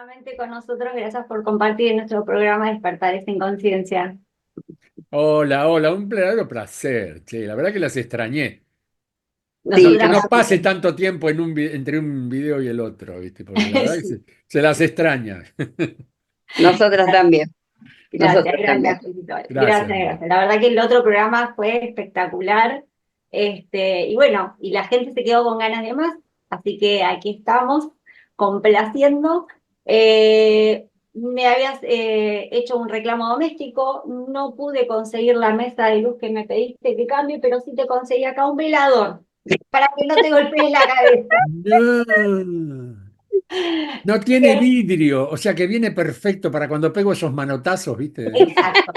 nuevamente con nosotros. Gracias por compartir en nuestro programa Despertar sin Conciencia. Hola, hola, un verdadero placer. Che, la verdad que las extrañé. No, que Nosotras no pase también. tanto tiempo entre un video y el otro, ¿viste? Porque la verdad que Sí, se las extraña. Nosotras también, gracias, nosotras también. gracias, Julito. Gracias, Gracias, Mel. gracias. La verdad que el otro programa fue espectacular. Y bueno, y la gente se quedó con ganas de más, así que aquí estamos, complaciendo. Me habías hecho un reclamo doméstico, no pude conseguir la mesa de luz que me pediste que cambie, pero sí te conseguí acá un velador, para que no te golpees la cabeza. No, no tiene vidrio, o sea que viene perfecto para cuando pego esos manotazos, ¿viste? Exacto.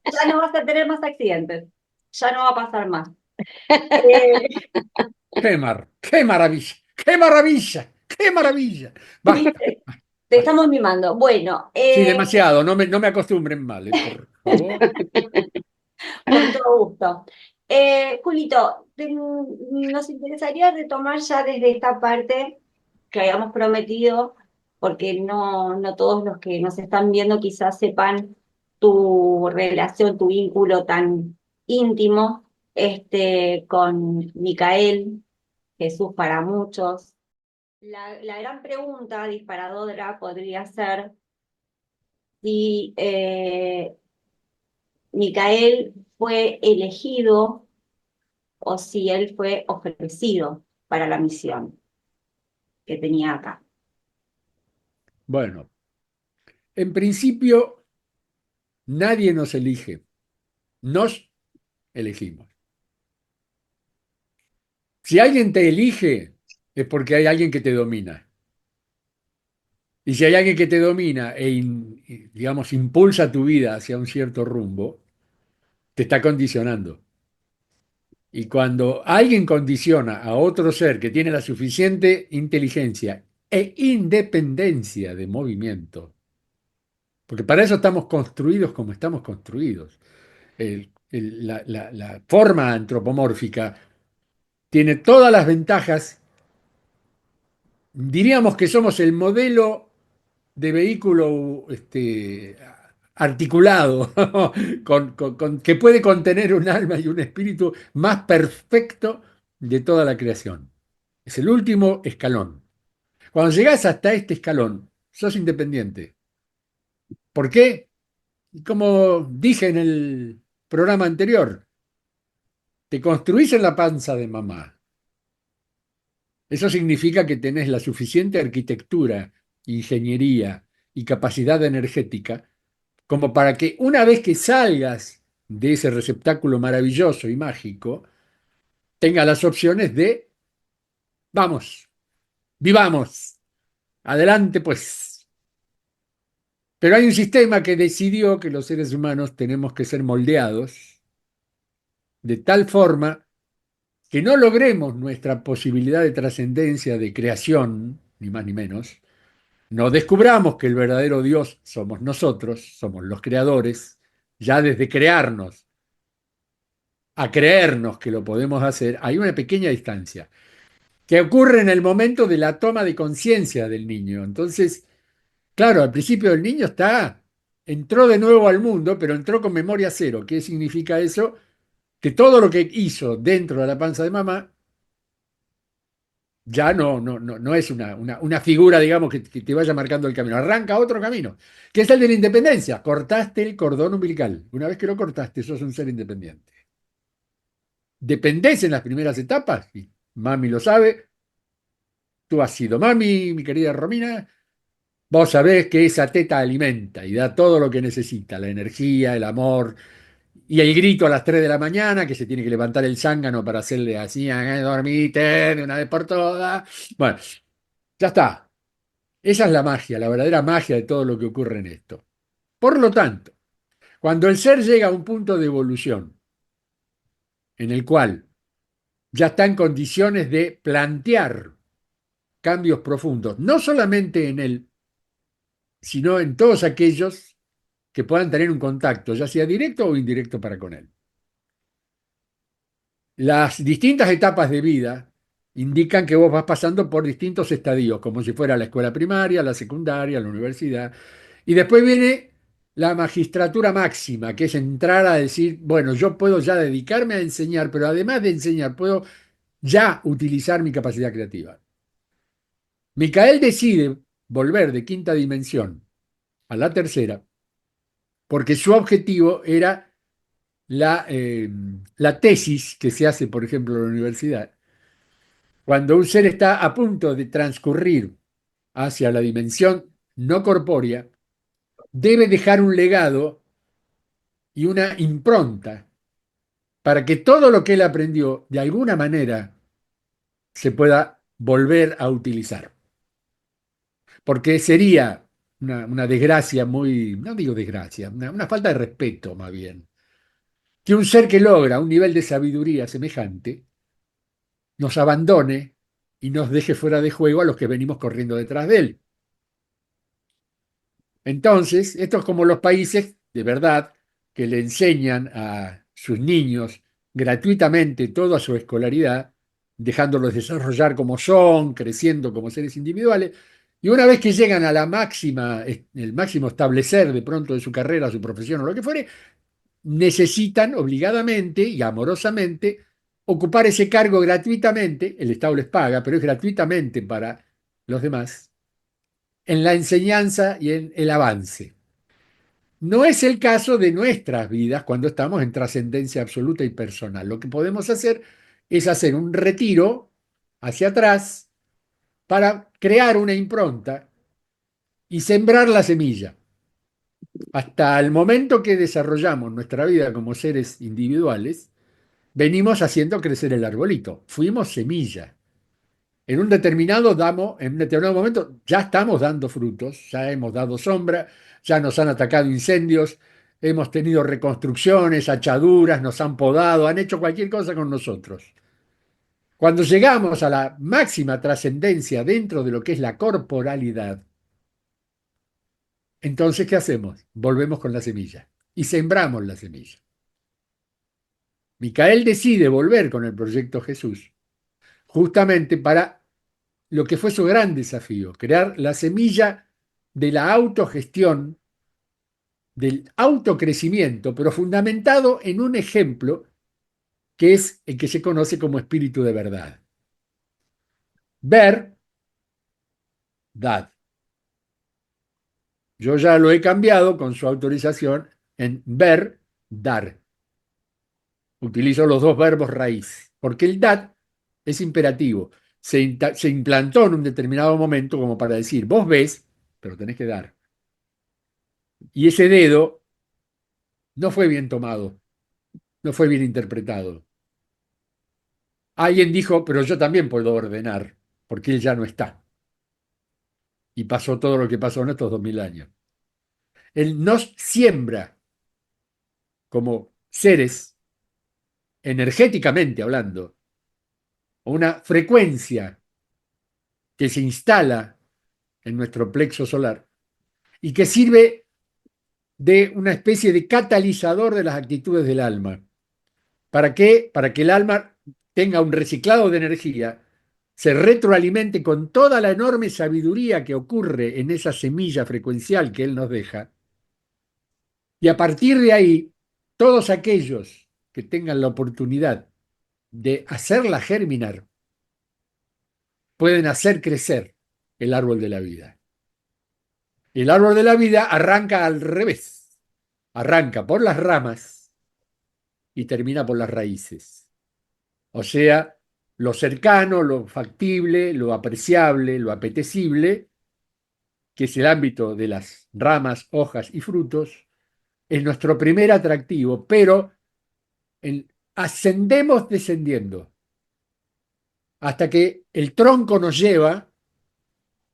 Ya no vas a tener más accidentes. Ya no va a pasar más. Eh, ¡Qué maravilla! ¡Qué maravilla! ¡Qué maravilla! Basta, ¿Viste? Te basta. estamos mimando. Bueno, Sí, demasiado, no me acostumbren mal, por favor. con todo gusto. Julito, nos interesaría retomar ya desde esta parte que habíamos prometido, porque no todos los que nos están viendo quizás sepan tu relación, tu vínculo tan íntimo con Micael, Jesús para muchos. La gran pregunta disparadora podría ser si Micael fue elegido o si él fue ofrecido para la misión que tenía acá. Bueno, en principio nadie nos elige, nos elegimos. Si alguien te elige, es porque hay alguien que te domina. Y si hay alguien que te domina digamos, impulsa tu vida hacia un cierto rumbo, te está condicionando. Y cuando alguien condiciona a otro ser que tiene la suficiente inteligencia e independencia de movimiento, porque para eso estamos construidos como estamos construidos. La forma antropomórfica tiene todas las ventajas. Diríamos que somos el modelo de vehículo articulado, que puede contener un alma y un espíritu más perfecto de toda la creación. Es el último escalón. Cuando llegás hasta este escalón, sos independiente. ¿Por qué? Como dije en el programa anterior, te construís en la panza de mamá. Eso significa que tenés la suficiente arquitectura, ingeniería y capacidad energética como para que una vez que salgas de ese receptáculo maravilloso y mágico, tengas las opciones de, vamos, vivamos, adelante pues. Pero hay un sistema que decidió que los seres humanos tenemos que ser moldeados de tal forma que no logremos nuestra posibilidad de trascendencia, de creación, ni más ni menos, no descubramos que el verdadero Dios somos nosotros, somos los creadores, ya desde crearnos a creernos que lo podemos hacer, hay una pequeña distancia que ocurre en el momento de la toma de conciencia del niño. Entonces, claro, al principio el niño entró de nuevo al mundo, pero entró con memoria cero. ¿Qué significa eso? Que todo lo que hizo dentro de la panza de mamá ya no es una figura, digamos, que te vaya marcando el camino. Arranca otro camino, que es el de la independencia. Cortaste el cordón umbilical. Una vez que lo cortaste, sos un ser independiente. Dependés en las primeras etapas, y mami lo sabe, tú has sido mami, mi querida Romina, vos sabés que esa teta alimenta y da todo lo que necesita, la energía, el amor y el grito a las 3 de la mañana, que se tiene que levantar el zángano para hacerle así, dormite de una vez por todas. Bueno, ya está. Esa es la magia, la verdadera magia de todo lo que ocurre en esto. Por lo tanto, cuando el ser llega a un punto de evolución en el cual ya está en condiciones de plantear cambios profundos, no solamente en él, sino en todos aquellos que puedan tener un contacto, ya sea directo o indirecto para con él. Las distintas etapas de vida indican que vos vas pasando por distintos estadios, como si fuera la escuela primaria, la secundaria, la universidad. Y después viene la magistratura máxima, que es entrar a decir, bueno, yo puedo ya dedicarme a enseñar, pero además de enseñar, puedo ya utilizar mi capacidad creativa. Micael decide volver de quinta dimensión a la tercera, porque su objetivo era la tesis que se hace, por ejemplo, en la universidad. Cuando un ser está a punto de transcurrir hacia la dimensión no corpórea, debe dejar un legado y una impronta para que todo lo que él aprendió de alguna manera se pueda volver a utilizar. Porque sería una desgracia muy, no digo desgracia, una falta de respeto más bien, que un ser que logra un nivel de sabiduría semejante nos abandone y nos deje fuera de juego a los que venimos corriendo detrás de él. Entonces, esto es como los países, de verdad, que le enseñan a sus niños gratuitamente toda su escolaridad, dejándolos desarrollar como son, creciendo como seres individuales, y una vez que llegan a la máxima, el máximo establecer de pronto de su carrera, su profesión o lo que fuere, necesitan obligadamente y amorosamente ocupar ese cargo gratuitamente, el Estado les paga, pero es gratuitamente para los demás, en la enseñanza y en el avance. No es el caso de nuestras vidas cuando estamos en trascendencia absoluta y personal. Lo que podemos hacer es hacer un retiro hacia atrás para crear una impronta y sembrar la semilla. Hasta el momento que desarrollamos nuestra vida como seres individuales, venimos haciendo crecer el arbolito. Fuimos semilla. En un determinado momento ya estamos dando frutos, ya hemos dado sombra, ya nos han atacado incendios, hemos tenido reconstrucciones, achaduras, nos han podado, han hecho cualquier cosa con nosotros. Cuando llegamos a la máxima trascendencia dentro de lo que es la corporalidad, entonces, ¿qué hacemos? Volvemos con la semilla y sembramos la semilla. Micael decide volver con el proyecto Jesús, justamente para lo que fue su gran desafío, crear la semilla de la autogestión, del autocrecimiento, pero fundamentado en un ejemplo que es el que se conoce como espíritu de verdad. Ver, dad. Yo ya lo he cambiado con su autorización en ver, dar. Utilizo los dos verbos raíz, porque el dad es imperativo. Se implantó en un determinado momento como para decir, vos ves, pero tenés que dar. Y ese dedo no fue bien tomado, no fue bien interpretado. Alguien dijo, pero yo también puedo ordenar, porque él ya no está. Y pasó todo lo que pasó en estos 2000 años. Él nos siembra como seres, energéticamente hablando, una frecuencia que se instala en nuestro plexo solar y que sirve de una especie de catalizador de las actitudes del alma. ¿Para qué? Para que el alma tenga un reciclado de energía, se retroalimente con toda la enorme sabiduría que ocurre en esa semilla frecuencial que él nos deja, y a partir de ahí, todos aquellos que tengan la oportunidad de hacerla germinar, pueden hacer crecer el árbol de la vida. El árbol de la vida arranca al revés, arranca por las ramas y termina por las raíces. O sea, lo cercano, lo factible, lo apreciable, lo apetecible, que es el ámbito de las ramas, hojas y frutos, es nuestro primer atractivo, pero ascendemos descendiendo hasta que el tronco nos lleva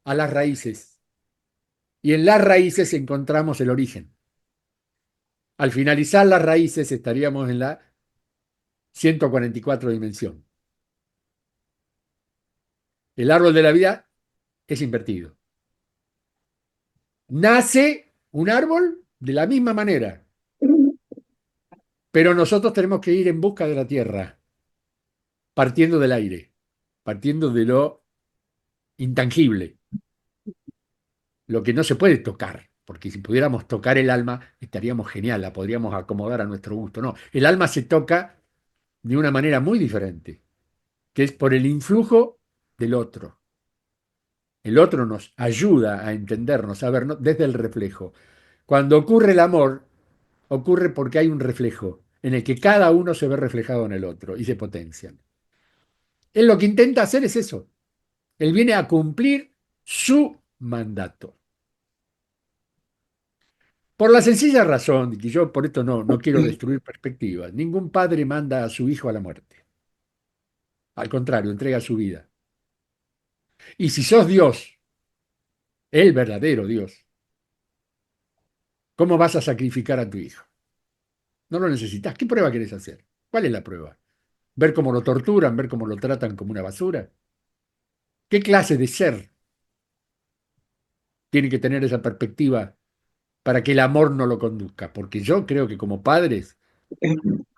a las raíces y en las raíces encontramos el origen. Al finalizar las raíces estaríamos en la 144 dimensión. El árbol de la vida es invertido. Nace un árbol de la misma manera, pero nosotros tenemos que ir en busca de la tierra, partiendo del aire. partiendo de lo intangible, lo que no se puede tocar, porque si pudiéramos tocar el alma, estaríamos genial, la podríamos acomodar a nuestro gusto. No, el alma se toca de una manera muy diferente, que es por el influjo del otro. El otro nos ayuda a entendernos, a vernos desde el reflejo. Cuando ocurre el amor, ocurre porque hay un reflejo en el que cada uno se ve reflejado en el otro y se potencian. Él lo que intenta hacer es eso. Él viene a cumplir su mandato. Por la sencilla razón, y yo por esto no quiero destruir perspectivas, ningún padre manda a su hijo a la muerte. Al contrario, entrega su vida. Y si sos Dios, el verdadero Dios, ¿cómo vas a sacrificar a tu hijo? No lo necesitas. ¿Qué prueba quieres hacer? ¿Cuál es la prueba? ¿Ver cómo lo torturan? ¿Ver cómo lo tratan como una basura? ¿Qué clase de ser tiene que tener esa perspectiva para que el amor no lo conduzca? Porque yo creo que como padres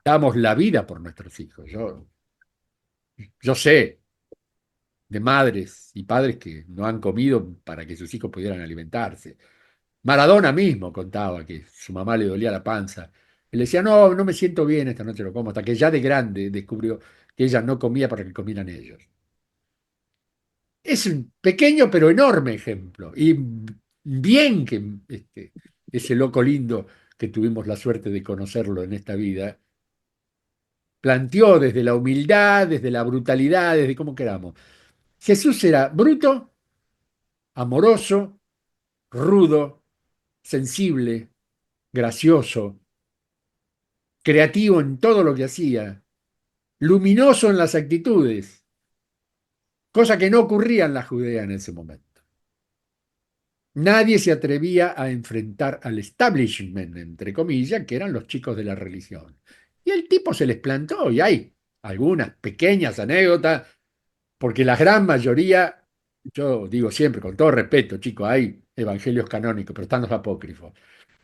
damos la vida por nuestros hijos. Yo sé de madres y padres que no han comido para que sus hijos pudieran alimentarse. Maradona mismo contaba que su mamá le dolía la panza. Él decía, no me siento bien, esta noche lo como, hasta que ya de grande descubrió que ella no comía para que comieran ellos. Es un pequeño pero enorme ejemplo. Y bien que ese loco lindo que tuvimos la suerte de conocerlo en esta vida, planteó desde la humildad, desde la brutalidad, desde como queramos. Jesús era bruto, amoroso, rudo, sensible, gracioso, creativo en todo lo que hacía, luminoso en las actitudes, cosa que no ocurría en la Judea en ese momento. Nadie se atrevía a enfrentar al establishment, entre comillas, que eran los chicos de la religión. Y el tipo se les plantó, y hay algunas pequeñas anécdotas, porque la gran mayoría, yo digo siempre, con todo respeto, chicos, hay evangelios canónicos, pero están los apócrifos,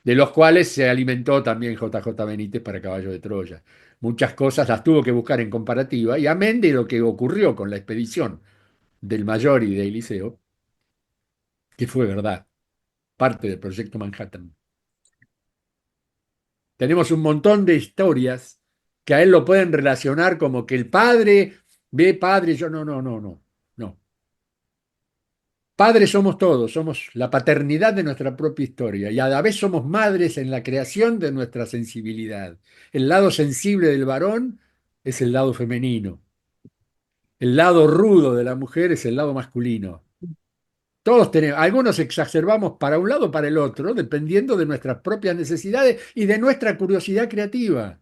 de los cuales se alimentó también JJ Benítez para Caballo de Troya. Muchas cosas las tuvo que buscar en comparativa, y amén de lo que ocurrió con la expedición del Mayor y de Eliseo, que fue verdad, parte del proyecto Manhattan. Tenemos un montón de historias que a él lo pueden relacionar como que el padre ve padre, yo no. Padres somos todos, somos la paternidad de nuestra propia historia y a la vez somos madres en la creación de nuestra sensibilidad. El lado sensible del varón es el lado femenino. El lado rudo de la mujer es el lado masculino. Todos tenemos, algunos exacerbamos para un lado o para el otro, dependiendo de nuestras propias necesidades y de nuestra curiosidad creativa.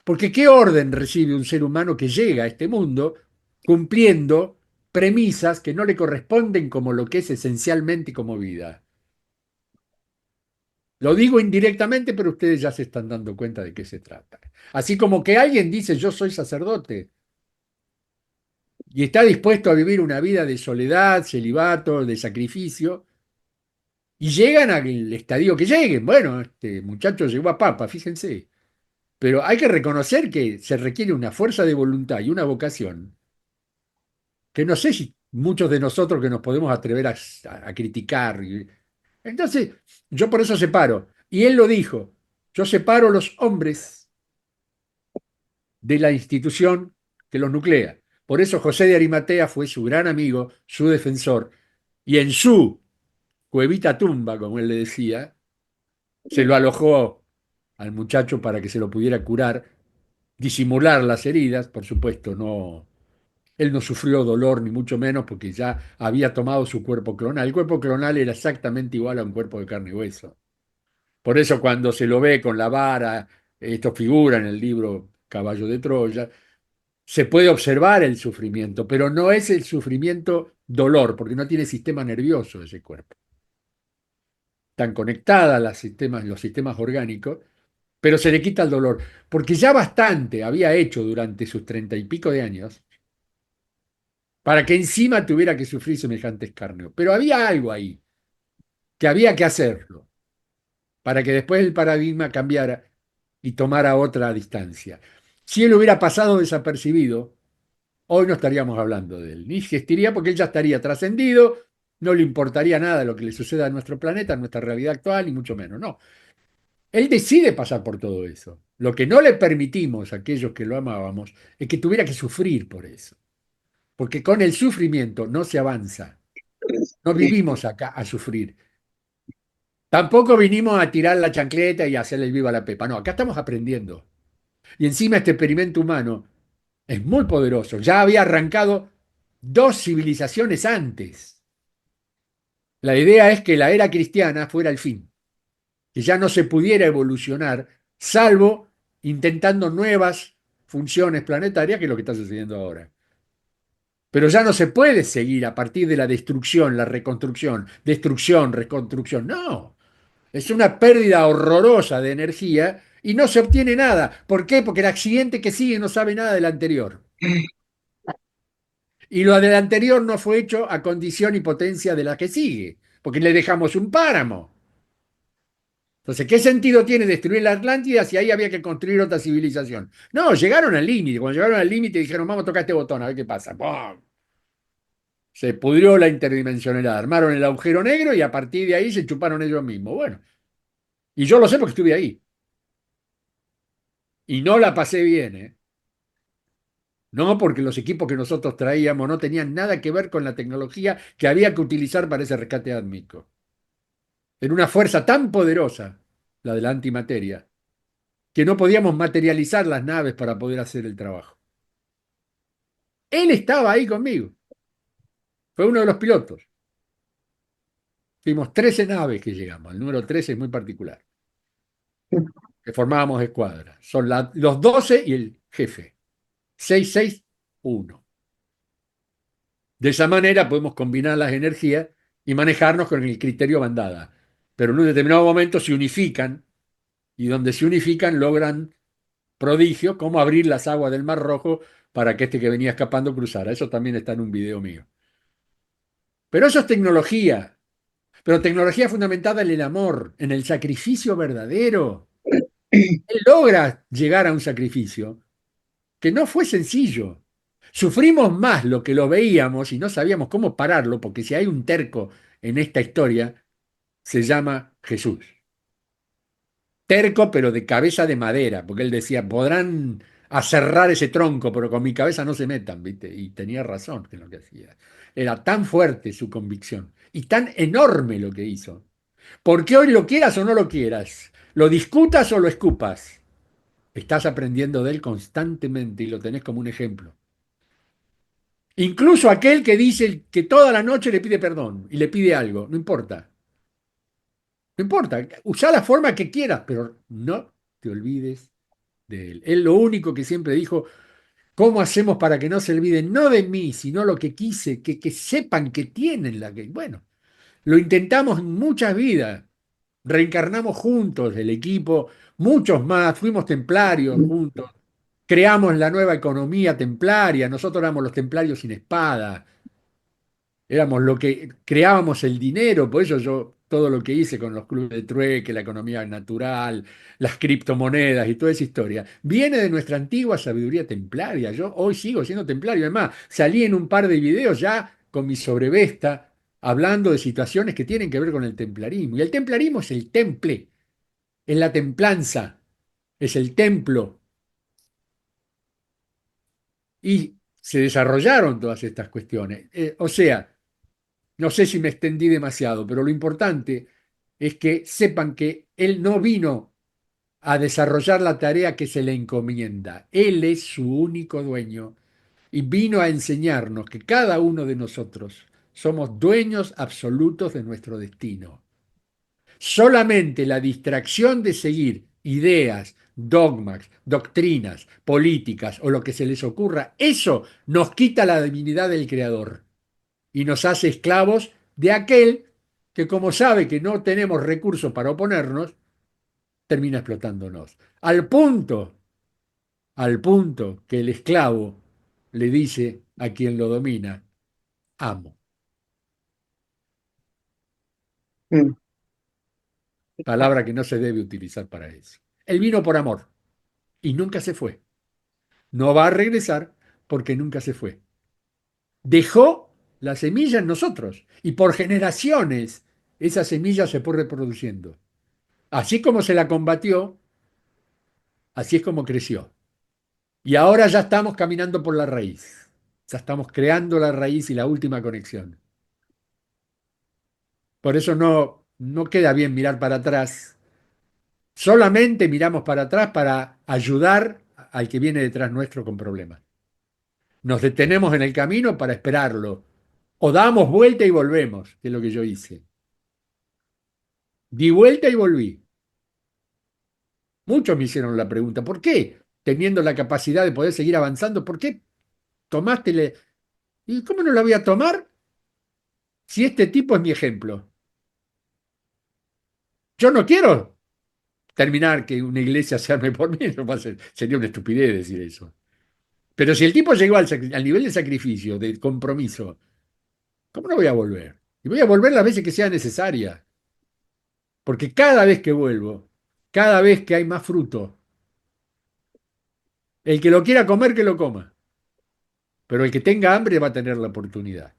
Porque ¿qué orden recibe un ser humano que llega a este mundo cumpliendo premisas que no le corresponden como lo que es esencialmente como vida? Lo digo indirectamente, pero ustedes ya se están dando cuenta de qué se trata. Así como que alguien dice yo soy sacerdote y está dispuesto a vivir una vida de soledad, celibato, de sacrificio, y llegan al estadio que lleguen. Bueno, este muchacho llegó a papa, fíjense. Pero hay que reconocer que se requiere una fuerza de voluntad y una vocación que no sé si muchos de nosotros que nos podemos atrever a criticar. Entonces, yo por eso separo. Y él lo dijo, yo separo los hombres de la institución que los nuclea. Por eso José de Arimatea fue su gran amigo, su defensor, y en su cuevita tumba, como él le decía, se lo alojó al muchacho para que se lo pudiera curar, disimular las heridas, por supuesto, no, él no sufrió dolor ni mucho menos porque ya había tomado su cuerpo clonal. El cuerpo clonal era exactamente igual a un cuerpo de carne y hueso. Por eso cuando se lo ve con la vara, esto figura en el libro Caballo de Troya, se puede observar el sufrimiento, pero no es el sufrimiento dolor, porque no tiene sistema nervioso ese cuerpo. Están conectadas los sistemas orgánicos, pero se le quita el dolor, porque ya bastante había hecho durante sus 30 y pico de años para que encima tuviera que sufrir semejante escarnio. Pero había algo ahí, que había que hacerlo, para que después el paradigma cambiara y tomara otra distancia. Si él hubiera pasado desapercibido, hoy no estaríamos hablando de él, ni existiría porque él ya estaría trascendido, no le importaría nada lo que le suceda a nuestro planeta, a nuestra realidad actual, ni mucho menos. No, él decide pasar por todo eso. Lo que no le permitimos a aquellos que lo amábamos es que tuviera que sufrir por eso, porque con el sufrimiento no se avanza. No vivimos acá a sufrir. Tampoco vinimos a tirar la chancleta y a hacerle el viva la pepa. No, acá estamos aprendiendo. Y encima este experimento humano es muy poderoso. Ya había arrancado dos civilizaciones antes. La idea es que la era cristiana fuera el fin, que ya no se pudiera evolucionar, salvo intentando nuevas funciones planetarias, que es lo que está sucediendo ahora. Pero ya no se puede seguir a partir de la destrucción, la reconstrucción, destrucción, reconstrucción. No, es una pérdida horrorosa de energía y no se obtiene nada. ¿Por qué? Porque el accidente que sigue no sabe nada del anterior. Y lo del anterior no fue hecho a condición y potencia de la que sigue, porque le dejamos un páramo. Entonces, ¿qué sentido tiene destruir la Atlántida si ahí había que construir otra civilización? No, llegaron al límite. Cuando llegaron al límite dijeron, vamos a tocar este botón, a ver qué pasa. ¡Pum! Se pudrió la interdimensionalidad, armaron el agujero negro y a partir de ahí se chuparon ellos mismos. Bueno, y yo lo sé porque estuve ahí. Y no la pasé bien, ¿eh? No porque los equipos que nosotros traíamos no tenían nada que ver con la tecnología que había que utilizar para ese rescate átomico. Era una fuerza tan poderosa, la de la antimateria, que no podíamos materializar las naves para poder hacer el trabajo. Él estaba ahí conmigo, fue uno de los pilotos. Fuimos 13 naves que llegamos, el número 13 es muy particular, que formábamos escuadra. Son los 12 y el jefe, 661. De esa manera podemos combinar las energías y manejarnos con el criterio bandada. Pero en un determinado momento se unifican y donde se unifican logran prodigios como abrir las aguas del Mar Rojo para que este que venía escapando cruzara. Eso también está en un video mío. Pero eso es tecnología, pero tecnología fundamentada en el amor, en el sacrificio verdadero. Él logra llegar a un sacrificio que no fue sencillo. Sufrimos más lo que lo veíamos y no sabíamos cómo pararlo, porque si hay un terco en esta historia, se llama Jesús. Terco, pero de cabeza de madera, porque él decía, podrán aserrar ese tronco, pero con mi cabeza no se metan, ¿viste? Y tenía razón en lo que hacía. Era tan fuerte su convicción y tan enorme lo que hizo. Porque hoy lo quieras o no lo quieras, lo discutas o lo escupas, estás aprendiendo de él constantemente y lo tenés como un ejemplo. Incluso aquel que dice que toda la noche le pide perdón y le pide algo, no importa. No importa, usa la forma que quieras, pero no te olvides de él. Él lo único que siempre dijo, ¿cómo hacemos para que no se olviden, no de mí, sino lo que quise, que sepan que tienen la que... Bueno, lo intentamos en muchas vidas, reencarnamos juntos el equipo, muchos más, fuimos templarios juntos, creamos la nueva economía templaria, nosotros éramos los templarios sin espada, éramos lo que creábamos el dinero, por eso yo todo lo que hice con los clubes de trueque, la economía natural, las criptomonedas y toda esa historia, viene de nuestra antigua sabiduría templaria. Yo hoy sigo siendo templario, además, salí en un par de videos ya con mi sobrevesta hablando de situaciones que tienen que ver con el templarismo. Y el templarismo es el temple, es la templanza, es el templo. Y se desarrollaron todas estas cuestiones. O sea, no sé si me extendí demasiado, pero lo importante es que sepan que él no vino a desarrollar la tarea que se le encomienda. Él es su único dueño y vino a enseñarnos que cada uno de nosotros somos dueños absolutos de nuestro destino. Solamente la distracción de seguir ideas, dogmas, doctrinas, políticas o lo que se les ocurra, eso nos quita la divinidad del Creador y nos hace esclavos de aquel que como sabe que no tenemos recursos para oponernos, termina explotándonos. Al punto que el esclavo le dice a quien lo domina, amo. Mm. Palabra que no se debe utilizar para eso. Él vino por amor y nunca se fue. No va a regresar porque nunca se fue. Dejó la semilla en nosotros y por generaciones esa semilla se fue reproduciendo. Así como se la combatió, así es como creció. Y ahora ya estamos caminando por la raíz. Ya estamos creando la raíz y la última conexión. Por eso no queda bien mirar para atrás. Solamente miramos para atrás para ayudar al que viene detrás nuestro con problemas. Nos detenemos en el camino para esperarlo. O damos vuelta y volvemos, que es lo que yo hice. Di vuelta y volví. Muchos me hicieron la pregunta, ¿por qué? Teniendo la capacidad de poder seguir avanzando, ¿por qué tomaste? ¿Y cómo no la voy a tomar si este tipo es mi ejemplo? Yo no quiero terminar que una iglesia se arme por mí, no va a ser- sería una estupidez decir eso. Pero si el tipo llegó al nivel de sacrificio, de compromiso, ¿cómo no voy a volver? Y voy a volver las veces que sea necesaria, porque cada vez que vuelvo, cada vez que hay más fruto, el que lo quiera comer, que lo coma, pero el que tenga hambre va a tener la oportunidad.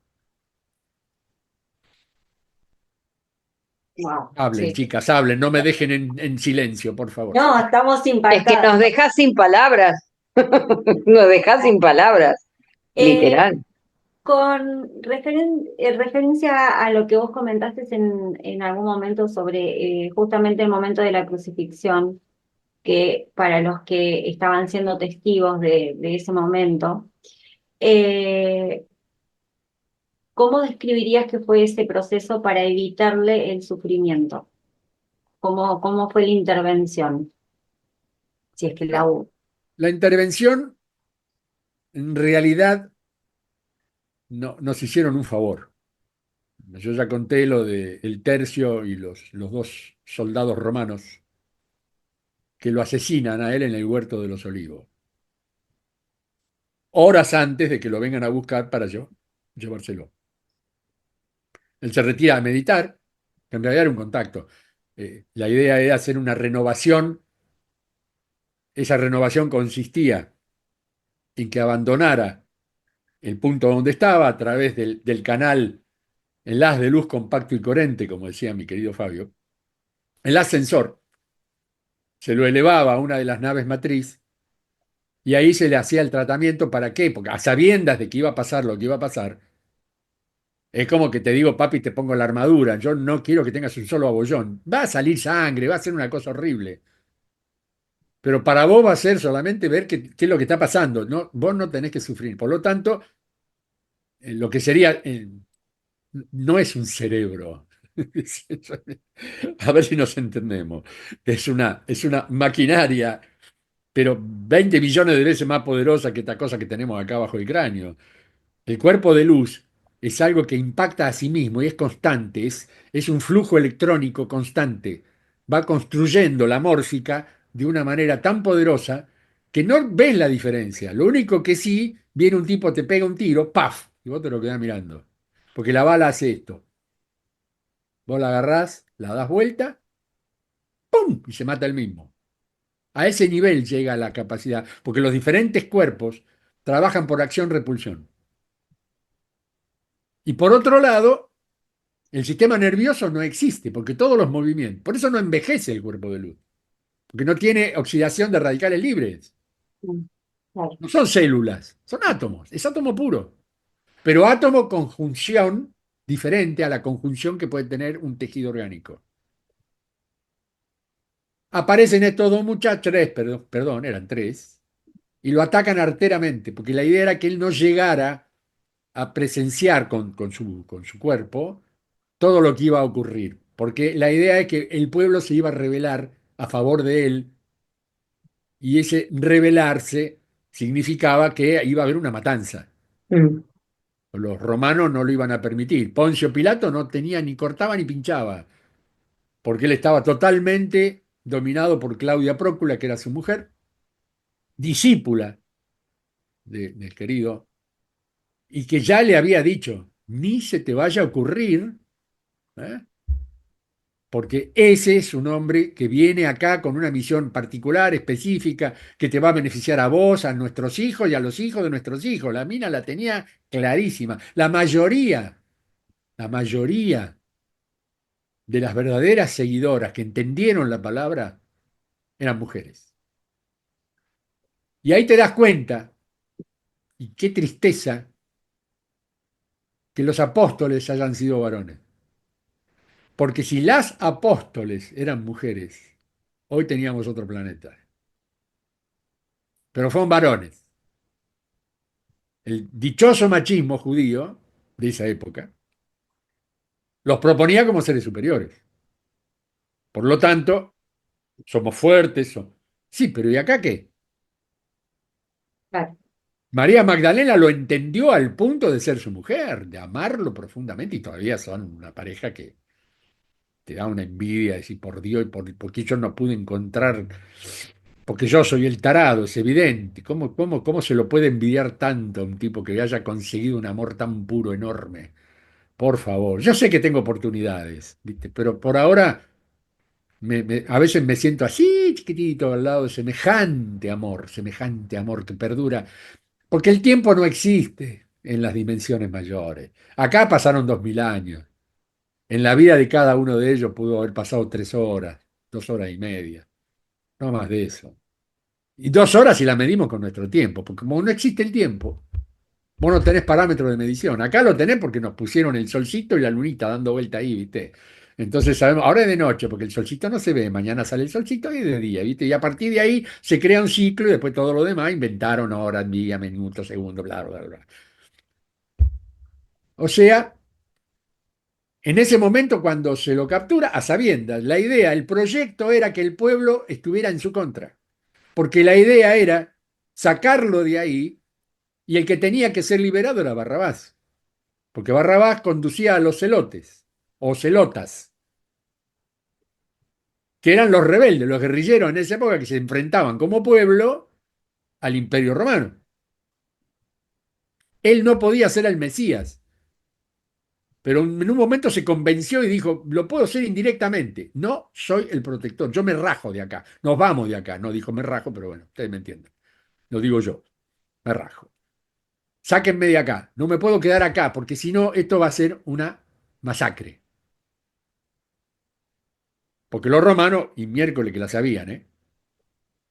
Wow, Hablen, sí. chicas, hablen, no me dejen en silencio, por favor. No, estamos Es que impactados. nos dejás sin palabras, nos dejás sin palabras, Eh, literal. con referencia a lo que vos comentaste en algún momento sobre justamente el momento de la crucifixión, que para los que estaban siendo testigos de ese momento, eh, ¿cómo describirías que fue ese proceso para evitarle el sufrimiento? ¿Cómo fue la intervención? Si es que la hubo. La intervención, en realidad, nos hicieron un favor. Yo ya conté lo del tercio y los dos soldados romanos que lo asesinan a él en el huerto de los olivos, horas antes de que lo vengan a buscar para llevárselo. Él se retira a meditar, que en realidad era un contacto. La idea era hacer una renovación. Esa renovación consistía en que abandonara el punto donde estaba a través del canal, el haz de luz compacto y coherente, como decía mi querido Fabio, el ascensor, se lo elevaba a una de las naves matriz y ahí se le hacía el tratamiento. ¿Para qué? Porque a sabiendas de que iba a pasar lo que iba a pasar, es como que te digo, papi, te pongo la armadura, yo no quiero que tengas un solo abollón. Va a salir sangre, va a ser una cosa horrible. Pero para vos va a ser solamente ver qué es lo que está pasando. No, vos no tenés que sufrir. Por lo tanto, lo que sería, no es un cerebro. A ver si nos entendemos. Es una maquinaria, pero 20 millones de veces más poderosa que esta cosa que tenemos acá abajo del cráneo. El cuerpo de luz es algo que impacta a sí mismo y es constante, es un flujo electrónico constante. Va construyendo la mórfica de una manera tan poderosa que no ves la diferencia. Lo único que sí, viene un tipo, te pega un tiro, ¡paf! Y vos te lo quedás mirando. Porque la bala hace esto. Vos la agarrás, la das vuelta, ¡pum! Y se mata el mismo. A ese nivel llega la capacidad, porque los diferentes cuerpos trabajan por acción-repulsión. Y por otro lado, el sistema nervioso no existe, porque todos los movimientos, por eso no envejece el cuerpo de luz, porque no tiene oxidación de radicales libres. Mm, claro. No son células, son átomos, es átomo puro. Pero átomo conjunción diferente a la conjunción que puede tener un tejido orgánico. Aparecen estos dos muchachos, tres, perdón, eran tres, y lo atacan arteramente, porque la idea era que él no llegara a presenciar con su cuerpo todo lo que iba a ocurrir, porque la idea es que el pueblo se iba a rebelar a favor de él y ese rebelarse significaba que iba a haber una matanza. Mm. Los romanos no lo iban a permitir. Poncio Pilato no tenía ni cortaba ni pinchaba, porque él estaba totalmente dominado por Claudia Prócula, que era su mujer, discípula del querido, y que ya le había dicho, ni se te vaya a ocurrir, ¿eh? porque ese es un hombre que viene acá con una misión particular, específica, que te va a beneficiar a vos, a nuestros hijos y a los hijos de nuestros hijos. La mina la tenía clarísima. La mayoría de las verdaderas seguidoras que entendieron la palabra eran mujeres. Y ahí te das cuenta, y qué tristeza, que los apóstoles hayan sido varones. Porque si las apóstoles eran mujeres, hoy teníamos otro planeta. Pero fueron varones. El dichoso machismo judío de esa época los proponía como seres superiores. Por lo tanto, somos fuertes. Sí, pero ¿y acá qué? Claro. María Magdalena lo entendió al punto de ser su mujer, de amarlo profundamente, y todavía son una pareja que te da una envidia, decir, por Dios, ¿por qué yo no pude encontrar? Porque yo soy el tarado, es evidente. ¿Cómo se lo puede envidiar tanto a un tipo que haya conseguido un amor tan puro, enorme? Por favor, yo sé que tengo oportunidades, ¿viste? Pero por ahora a veces me siento así, chiquitito, al lado de semejante amor que perdura, porque el tiempo no existe en las dimensiones mayores. Acá pasaron 2000 años. En la vida de cada uno de ellos pudo haber pasado 3 horas, 2 horas y media, no más de eso. Y 2 horas si la medimos con nuestro tiempo, porque como no existe el tiempo, vos no tenés parámetros de medición. Acá lo tenés porque nos pusieron el solcito y la lunita dando vuelta ahí, ¿viste? Entonces sabemos, ahora es de noche porque el solcito no se ve, mañana sale el solcito y es de día, ¿viste? Y a partir de ahí se crea un ciclo y después todo lo demás inventaron horas, días, minutos, segundos, bla, bla, bla. O sea, en ese momento cuando se lo captura, a sabiendas, la idea, el proyecto era que el pueblo estuviera en su contra, porque la idea era sacarlo de ahí y el que tenía que ser liberado era Barrabás. Porque Barrabás conducía a los celotes o celotas, que eran los rebeldes, los guerrilleros en esa época que se enfrentaban como pueblo al Imperio Romano. Él no podía ser el Mesías, pero en un momento se convenció y dijo, lo puedo ser indirectamente, no soy el protector, yo me rajo de acá, nos vamos de acá, no dijo me rajo, pero bueno, ustedes me entienden, lo digo yo, me rajo. Sáquenme de acá, no me puedo quedar acá, porque si no, esto va a ser una masacre. Porque los romanos, y miércoles que la sabían,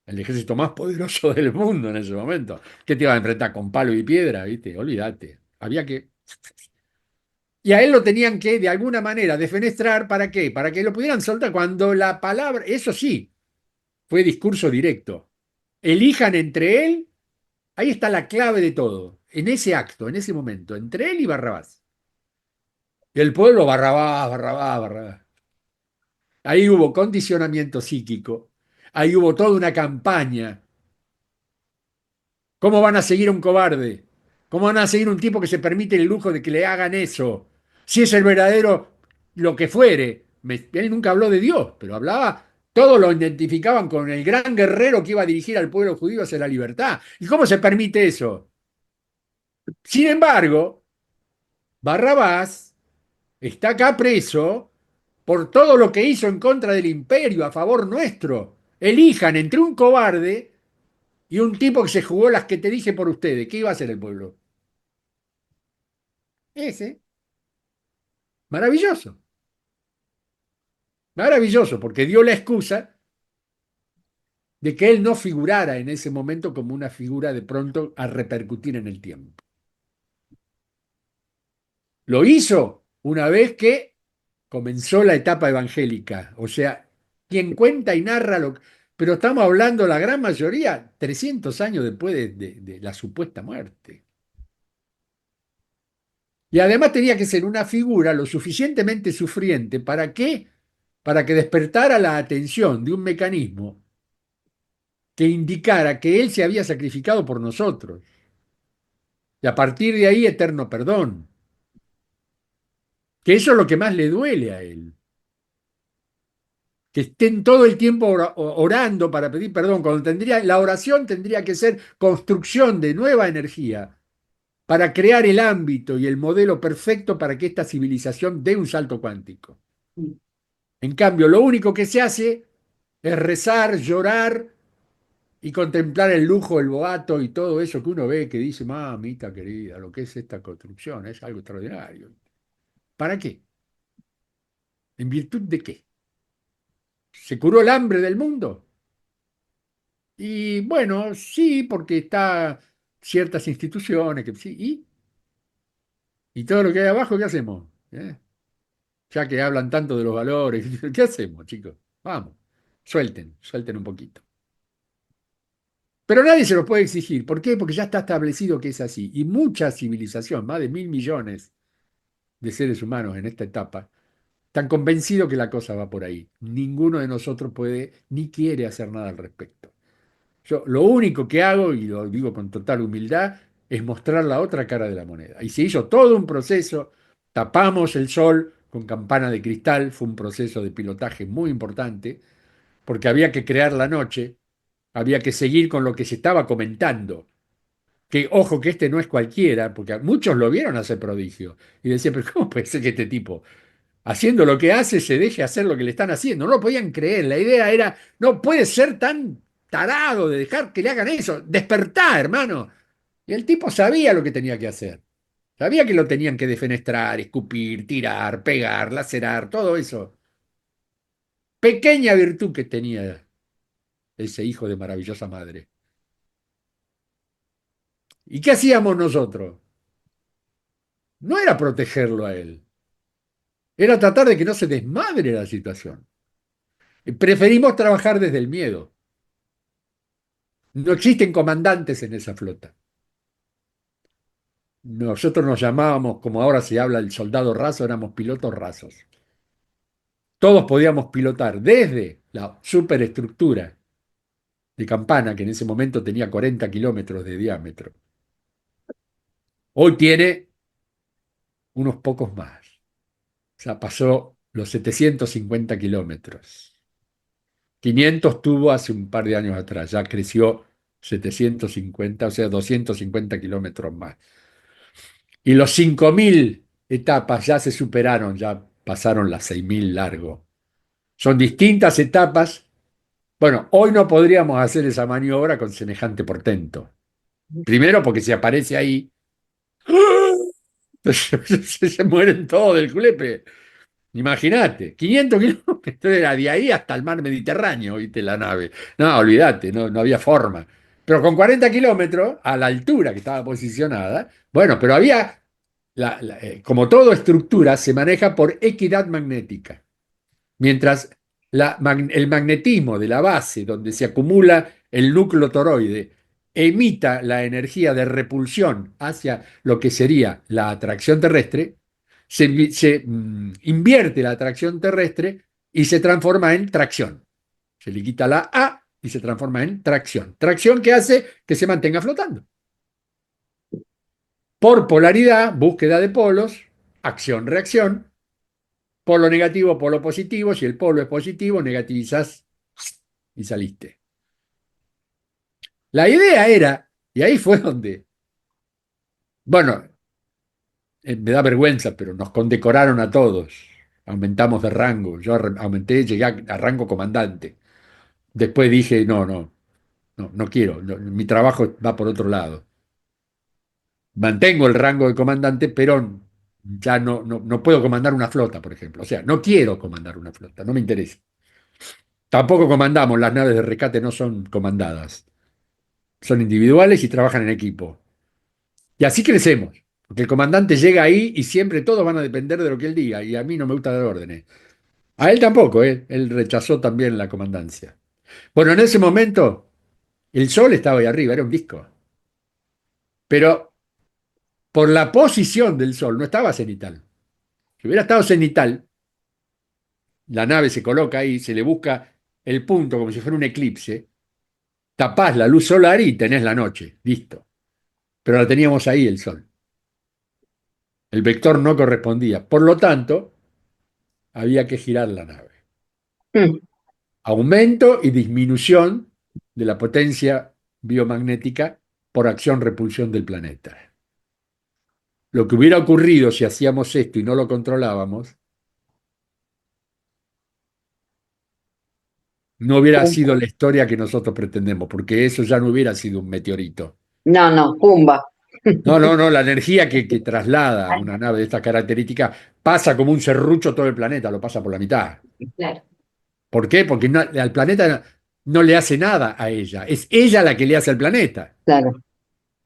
el ejército más poderoso del mundo en ese momento. ¿Qué te iba a enfrentar con palo y piedra? ¿Viste? Olvídate. Había que. Y a él lo tenían que, de alguna manera, defenestrar. ¿Para qué? Para que lo pudieran soltar cuando la palabra. Eso sí, fue discurso directo. Elijan entre él. Ahí está la clave de todo. En ese acto, en ese momento, entre él y Barrabás. Y el pueblo, Barrabás, Barrabás, Barrabás. Ahí hubo condicionamiento psíquico. Ahí hubo toda una campaña. ¿Cómo van a seguir a un cobarde? ¿Cómo van a seguir a un tipo que se permite el lujo de que le hagan eso? Si es el verdadero, lo que fuere. Él nunca habló de Dios, pero hablaba, todos lo identificaban con el gran guerrero que iba a dirigir al pueblo judío hacia la libertad. ¿Y cómo se permite eso? Sin embargo, Barrabás está acá preso por todo lo que hizo en contra del imperio, a favor nuestro. Elijan entre un cobarde y un tipo que se jugó las que te dije por ustedes. ¿Qué iba a hacer el pueblo? Ese. Maravilloso. Maravilloso, porque dio la excusa de que él no figurara en ese momento como una figura de pronto a repercutir en el tiempo. Lo hizo una vez que comenzó la etapa evangélica, o sea, quien cuenta y narra lo. Pero estamos hablando, la gran mayoría, 300 años después de la supuesta muerte. Y además tenía que ser una figura lo suficientemente sufriente para que, despertara la atención de un mecanismo que indicara que Él se había sacrificado por nosotros. Y a partir de ahí, eterno perdón. Que eso es lo que más le duele a Él. Que estén todo el tiempo orando para pedir perdón, cuando la oración tendría que ser construcción de nueva energía para crear el ámbito y el modelo perfecto para que esta civilización dé un salto cuántico. En cambio, lo único que se hace es rezar, llorar y contemplar el lujo, el boato y todo eso que uno ve que dice, mamita querida, lo que es esta construcción es algo extraordinario. ¿Para qué? ¿En virtud de qué? ¿Se curó el hambre del mundo? Y bueno, sí, porque está ciertas instituciones, que sí, y todo lo que hay abajo, ¿qué hacemos? ¿Eh? Ya que hablan tanto de los valores, ¿qué hacemos, chicos? Vamos, suelten un poquito. Pero nadie se los puede exigir. ¿Por qué? Porque ya está establecido que es así. Y mucha civilización, más de 1.000 millones de seres humanos en esta etapa, están convencidos que la cosa va por ahí. Ninguno de nosotros puede ni quiere hacer nada al respecto. Yo lo único que hago, y lo digo con total humildad, es mostrar la otra cara de la moneda. Y se hizo todo un proceso, tapamos el sol con campana de cristal, fue un proceso de pilotaje muy importante, porque había que crear la noche, había que seguir con lo que se estaba comentando, que ojo que este no es cualquiera, porque muchos lo vieron hacer prodigio, y decían, pero ¿cómo puede ser que este tipo, haciendo lo que hace, se deje hacer lo que le están haciendo? No lo podían creer, la idea era, no puede ser tan tarado de dejar que le hagan eso, despertá, hermano. Y el tipo sabía lo que tenía que hacer, sabía que lo tenían que defenestrar, escupir, tirar, pegar, lacerar, todo eso. Pequeña virtud que tenía ese hijo de maravillosa madre. ¿Y qué hacíamos nosotros? No era protegerlo a él, era tratar de que no se desmadre la situación. Preferimos trabajar desde el miedo. No existen comandantes en esa flota. Nosotros nos llamábamos, como ahora se habla, el soldado raso, éramos pilotos rasos. Todos podíamos pilotar desde la superestructura de Campana, que en ese momento tenía 40 kilómetros de diámetro. Hoy tiene unos pocos más. O sea, pasó los 750 kilómetros. 500 tuvo hace un par de años atrás, ya creció 750, o sea, 250 kilómetros más. Y los 5.000 etapas ya se superaron, ya pasaron las 6.000 largo. Son distintas etapas. Bueno, hoy no podríamos hacer esa maniobra con semejante portento. Primero porque si aparece ahí, se mueren todos del culepe. Imagínate, 500 kilómetros era de ahí hasta el mar Mediterráneo, viste la nave. No, olvídate, no había forma. Pero con 40 kilómetros, a la altura que estaba posicionada, bueno, pero había, como toda estructura, se maneja por equidad magnética. Mientras el magnetismo de la base, donde se acumula el núcleo toroide, emita la energía de repulsión hacia lo que sería la atracción terrestre, se invierte la atracción terrestre y se transforma en tracción. Se le quita la A y se transforma en tracción. Tracción que hace que se mantenga flotando. Por polaridad, búsqueda de polos, acción-reacción, polo negativo, polo positivo. Si el polo es positivo, negativizás y saliste. La idea era, y ahí fue donde, bueno, me da vergüenza, pero nos condecoraron a todos. Aumentamos de rango. Yo aumenté, llegué a rango comandante. Después dije, no quiero. Mi trabajo va por otro lado. Mantengo el rango de comandante, pero ya no puedo comandar una flota, por ejemplo. O sea, no quiero comandar una flota, no me interesa. Tampoco comandamos, las naves de rescate no son comandadas. Son individuales y trabajan en equipo. Y así crecemos, porque el comandante llega ahí y siempre todos van a depender de lo que él diga, y a mí no me gusta dar órdenes. A él tampoco, ¿eh? Él rechazó también la comandancia. Bueno, en ese momento el sol estaba ahí arriba, era un disco, pero por la posición del sol no estaba cenital. Si hubiera estado cenital, la nave se coloca ahí, se le busca el punto como si fuera un eclipse, tapás la luz solar y tenés la noche, listo. Pero la teníamos ahí el sol. El vector no correspondía. Por lo tanto, había que girar la nave. Mm. Aumento y disminución de la potencia biomagnética por acción-repulsión del planeta. Lo que hubiera ocurrido si hacíamos esto y no lo controlábamos no hubiera sido la historia que nosotros pretendemos, porque eso ya no hubiera sido un meteorito. No, no, pumba. No, no, no, la energía que traslada una nave de estas características pasa como un serrucho todo el planeta, lo pasa por la mitad. Claro, ¿Por qué? Porque al planeta no le hace nada a ella, es ella la que le hace al planeta. Claro.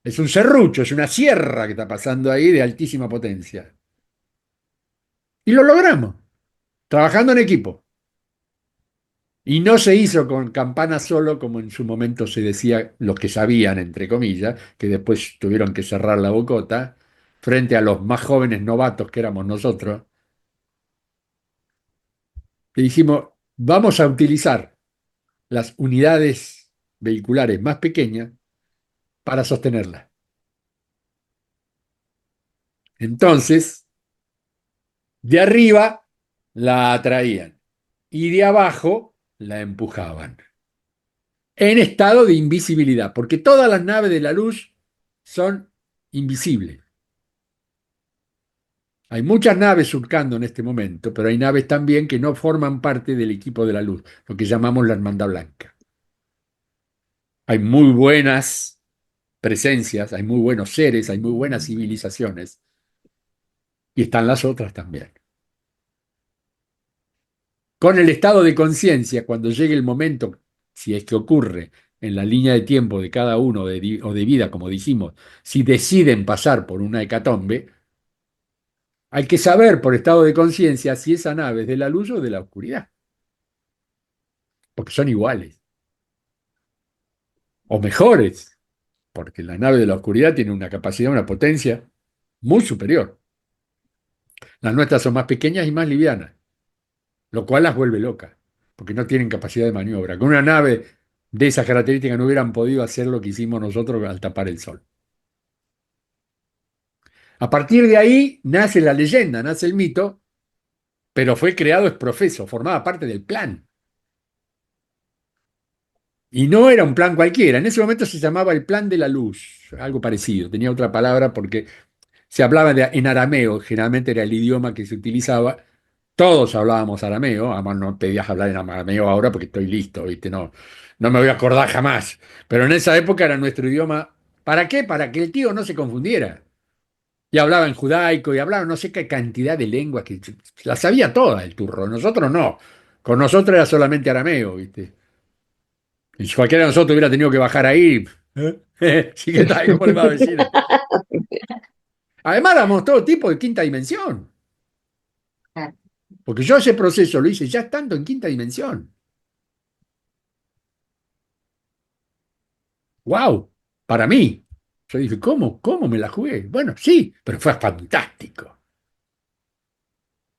Es un serrucho, es una sierra que está pasando ahí de altísima potencia. Y lo logramos, trabajando en equipo. Y no se hizo con campana solo, como en su momento se decía los que sabían, entre comillas, que después tuvieron que cerrar la bocota, frente a los más jóvenes novatos que éramos nosotros. Y dijimos, vamos a utilizar las unidades vehiculares más pequeñas para sostenerla. Entonces, de arriba la atraían y de abajo la empujaban en estado de invisibilidad, porque todas las naves de la luz son invisibles. Hay muchas naves surcando en este momento, pero hay naves también que no forman parte del equipo de la luz, lo que llamamos la Hermandad Blanca. Hay muy buenas presencias, hay muy buenos seres, hay muy buenas civilizaciones, y están las otras también. Con el estado de conciencia, cuando llegue el momento, si es que ocurre en la línea de tiempo de cada uno o de vida, como dijimos, si deciden pasar por una hecatombe, hay que saber por estado de conciencia si esa nave es de la luz o de la oscuridad, porque son iguales, o mejores, porque la nave de la oscuridad tiene una capacidad, una potencia muy superior. Las nuestras son más pequeñas y más livianas, lo cual las vuelve locas, porque no tienen capacidad de maniobra. Con una nave de esas características no hubieran podido hacer lo que hicimos nosotros al tapar el sol. A partir de ahí nace la leyenda, nace el mito, pero fue creado ex profeso, formaba parte del plan. Y no era un plan cualquiera, en ese momento se llamaba el plan de la luz, algo parecido, tenía otra palabra porque se hablaba en arameo, generalmente era el idioma que se utilizaba. Todos hablábamos arameo, además no pedías hablar en arameo ahora porque estoy listo, ¿viste? No, no me voy a acordar jamás. Pero en esa época era nuestro idioma. ¿Para qué? Para que el tío no se confundiera. Y hablaba en judaico y hablaba no sé qué cantidad de lenguas que las sabía todas el turro. Nosotros no. Con nosotros era solamente arameo, ¿viste? Y si cualquiera de nosotros hubiera tenido que bajar ahí, sí que tal, ¿cómo le va a decir? Además, éramos todo tipo de quinta dimensión. claro. Porque yo ese proceso lo hice ya estando en quinta dimensión. ¡Wow! Para mí. Yo dije, ¿cómo? ¿Cómo me la jugué? Bueno, sí, pero fue fantástico.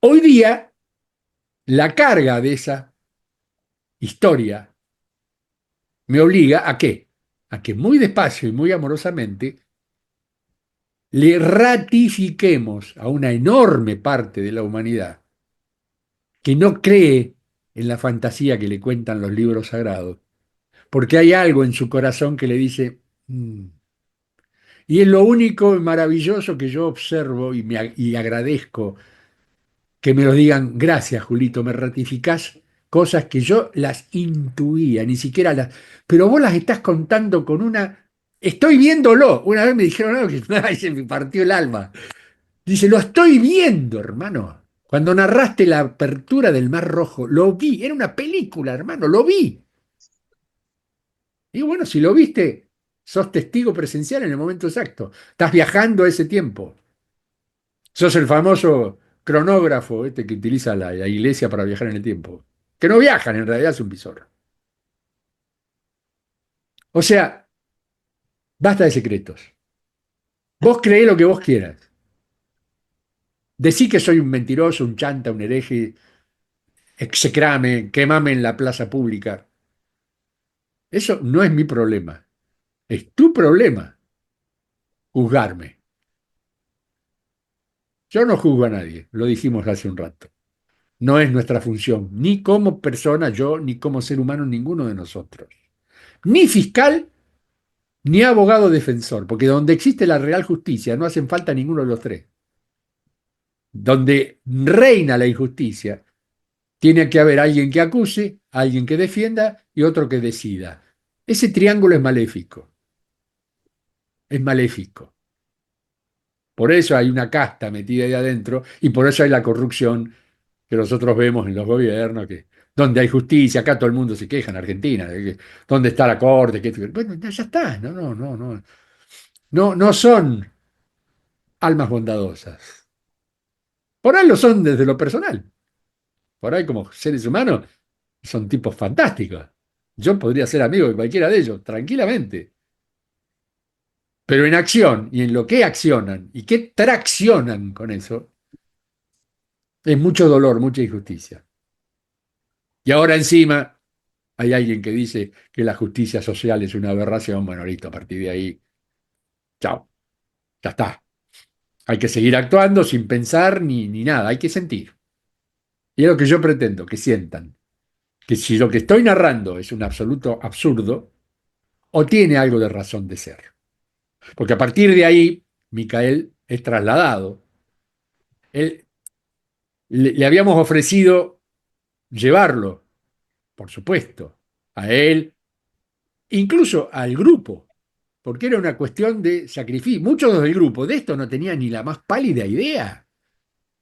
Hoy día, la carga de esa historia me obliga ¿a qué? A que muy despacio y muy amorosamente le ratifiquemos a una enorme parte de la humanidad que no cree en la fantasía que le cuentan los libros sagrados, porque hay algo en su corazón que le dice, "Mm". Y es lo único maravilloso que yo observo y agradezco que me lo digan, gracias Julito, me ratificás cosas que yo las intuía, ni siquiera las... Pero vos las estás contando con una... Estoy viéndolo. Una vez me dijeron algo que ay, se me partió el alma. Dice, lo estoy viendo, hermano. Cuando narraste la apertura del Mar Rojo, lo vi. Era una película, hermano, lo vi. Y bueno, si lo viste, sos testigo presencial en el momento exacto. Estás viajando a ese tiempo. Sos el famoso cronógrafo este que utiliza la iglesia para viajar en el tiempo. Que no viajan, en realidad es un visor. O sea, basta de secretos. Vos creé lo que vos quieras. Decí que soy un mentiroso, un chanta, un hereje, execrame, quemame en la plaza pública. Eso no es mi problema. Es tu problema juzgarme. Yo no juzgo a nadie, lo dijimos hace un rato. No es nuestra función, ni como persona yo, ni como ser humano ninguno de nosotros. Ni fiscal, ni abogado defensor, porque donde existe la real justicia no hacen falta ninguno de los tres. Donde reina la injusticia, tiene que haber alguien que acuse, alguien que defienda y otro que decida. Ese triángulo es maléfico. Por eso hay una casta metida ahí adentro y por eso hay la corrupción que nosotros vemos en los gobiernos, que donde hay justicia, acá todo el mundo se queja en Argentina, de que, ¿dónde está la corte? Bueno, ya está, no son almas bondadosas. Por ahí lo son desde lo personal, por ahí como seres humanos son tipos fantásticos. Yo podría ser amigo de cualquiera de ellos, tranquilamente. Pero en acción y en lo que accionan y qué traccionan con eso, es mucho dolor, mucha injusticia. Y ahora encima hay alguien que dice que la justicia social es una aberración. Bueno, listo, a partir de ahí, chao, ya está. Hay que seguir actuando sin pensar ni nada, hay que sentir. Y es lo que yo pretendo, que sientan. Que si lo que estoy narrando es un absoluto absurdo, o tiene algo de razón de ser. Porque a partir de ahí, Micael es trasladado. Él, le habíamos ofrecido llevarlo, por supuesto, a él, incluso al grupo, porque era una cuestión de sacrificio. Muchos del grupo de esto no tenían ni la más pálida idea.